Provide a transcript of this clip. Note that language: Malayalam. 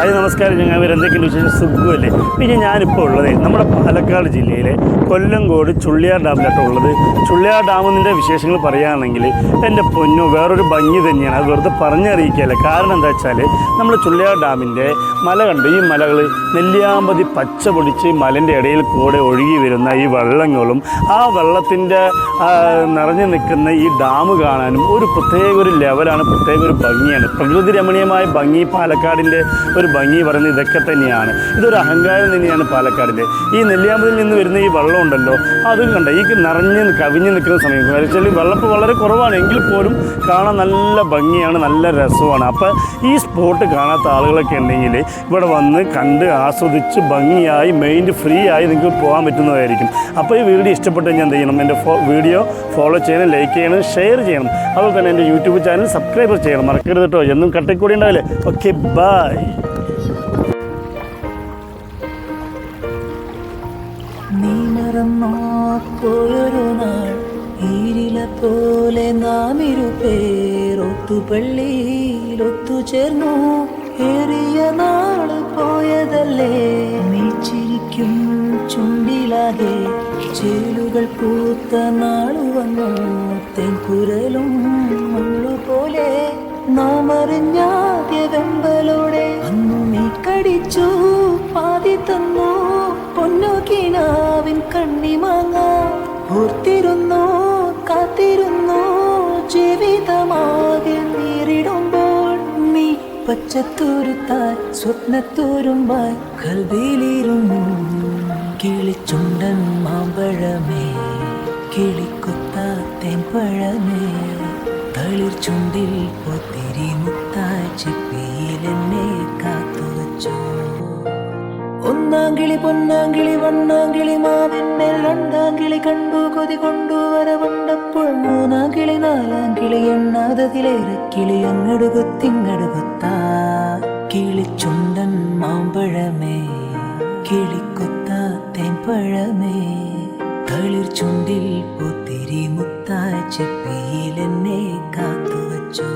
ഹായ് നമസ്കാരം, ഞങ്ങൾ എന്തൊക്കെയുണ്ട് വിശേഷം? സുഖമല്ലേ? പിന്നെ ഞാനിപ്പോൾ ഉള്ളത് നമ്മുടെ പാലക്കാട് ജില്ലയിലെ കൊല്ലങ്കോട് ചുള്ളിയാർ ഡാമിലാട്ടോ ഉള്ളത്. ചുള്ളിയാർ ഡാമിൻ്റെ വിശേഷങ്ങൾ പറയുകയാണെങ്കിൽ എൻ്റെ പൊന്നോ വേറൊരു ഭംഗി തന്നെയാണ്. അത് വെറുതെ പറഞ്ഞറിയിക്കുകയല്ല. കാരണം എന്താ വെച്ചാൽ നമ്മൾ ചുള്ളിയാർ ഡാമിൻ്റെ മല കണ്ട്, ഈ മലകൾ നെല്ലിയാമ്പതി പച്ച പൊടിച്ച് മലൻ്റെ ഇടയിൽ കൂടെ ഒഴുകി വരുന്ന ഈ വെള്ളങ്ങളും ആ വെള്ളത്തിൻ്റെ നിറഞ്ഞു നിൽക്കുന്ന ഈ ഡാം കാണാനും ഒരു ലെവലാണ്, പ്രത്യേക ഒരു ഭംഗിയാണ്. പ്രകൃതി രമണീയമായ ഭംഗി പാലക്കാടിൻ്റെ ഒരു ഭംഗി പറയുന്നത് ഇതൊക്കെ തന്നെയാണ്. ഇതൊരു അഹങ്കാരം തന്നെയാണ് പാലക്കാടിൻ്റെ. ഈ നെല്ലിയാമ്പതിൽ നിന്ന് വരുന്ന ഈ വെള്ളം ഉണ്ടല്ലോ, അതും കണ്ട ഈ കവിഞ്ഞ് നിൽക്കുന്ന സമയം വെച്ചാൽ വെള്ളപ്പ് വളരെ കുറവാണ്, എങ്കിൽ പോലും കാണാൻ നല്ല ഭംഗിയാണ്, നല്ല രസമാണ്. അപ്പോൾ ഈ സ്പോട്ട് കാണാത്ത ആളുകളൊക്കെ ഉണ്ടെങ്കിൽ ഇവിടെ വന്ന് കണ്ട് ആസ്വദിച്ച് ഭംഗിയായി മൈൻഡ് ഫ്രീ ആയി നിങ്ങൾക്ക് പോകാൻ പറ്റുന്നതായിരിക്കും. അപ്പോൾ ഈ വീഡിയോ ഇഷ്ടപ്പെട്ട് ഞാൻ എന്ത് ചെയ്യണം? എൻ്റെ വീഡിയോ ഫോളോ ചെയ്യണം, ലൈക്ക് ചെയ്യണം, ഷെയർ ചെയ്യണം. അതുപോലെ തന്നെ എൻ്റെ യൂട്യൂബ് ചാനൽ സബ്സ്ക്രൈബ് ചെയ്യണം, മറക്കരുത് കേട്ടോ. എന്നും കട്ടക്കൂടി ഉണ്ടാവില്ലേ? Okay, bye. നീ മറന്നോ പോയൊരു നാൾ, ഈരില പോലെ നാം ഇരുപേർ ഒത്തുപള്ളിയിൽ ഒത്തുചേർന്നു. ഏറിയ നാള് പോയതല്ലേ, നീ ചിരിക്കും ചുണ്ടിലാകെ ചേലുകൾ പൂത്ത നാളു വന്നു. തെൻകുരലും മുള്ളുപോലെ നാം അറിഞ്ഞാദ്യ വെമ്പലോടെ അന്നു നീ കടിച്ചു പാതി തന്നു. പൊന്നുകിനാവിൻ കണ്ണിമാങ്ങ ഓർത്തിരുന്നു, കാത്തിരുന്നു. ജീവിതമാകെ നേരിടുമ്പോൾ നീ പച്ചത്തൂരുത്താൽ സ്വപ്നത്തൂരുമ്പായി കൽവിയിലിരുന്നു. കിളിച്ചുണ്ടൻ മാമ്പഴമേ, കിളിക്കുത്ത തേൻപഴമേ, തളിർ ചുണ്ടിൽ പൊത്തിരി മുത്തായി ചിപ്പിയിലെന്നെ കാത്തുവച്ചു. ഒന്നാങ്കിളി പൊന്നാങ്കിളി വണ്ണാങ്കിളി മാവിന്മേൽ രണ്ടാങ്കിളി കണ്ടു കൊതി കൊണ്ടു വരവുണ്ടപ്പോൾ മൂന്നാങ്കിളി നാലാങ്കിളി എണ്ണാതതിലേറെ കിളി അങ്ങടുകുത്തിങ്ങടുകുത്താ. കിളിച്ചുണ്ടൻ മാമ്പഴമേ, കിളിക്കുത്ത തേൻപഴമേ, തളിർ ചുണ്ടിൽ പൊത്തിരി മുത്തായി ചെപ്പിയിലെന്നെ കാത്തുവച്ചു.